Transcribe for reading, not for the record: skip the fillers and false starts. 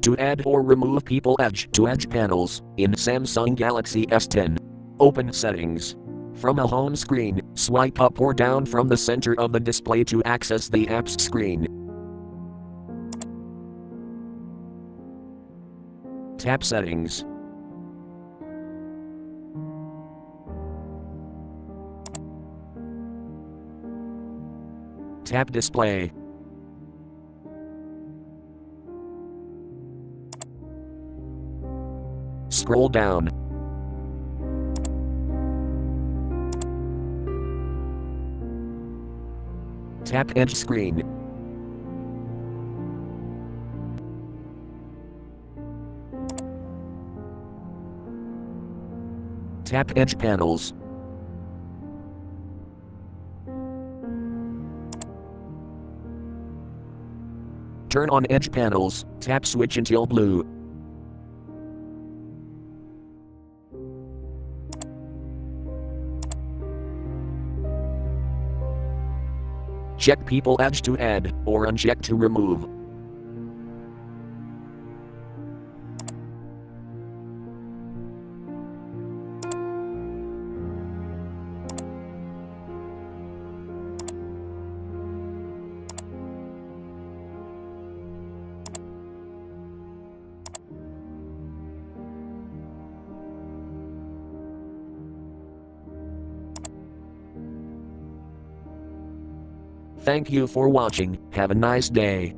To add or remove people edge-to-edge panels in Samsung Galaxy S10. Open Settings. From a home screen, swipe up or down from the center of the display to access the apps screen. Tap Settings. Tap Display. Scroll down. Tap Edge Screen. Tap Edge Panels. Turn on Edge Panels, tap Switch until blue. Check People Edge to add, or uncheck to remove. Thank you for watching. Have a nice day.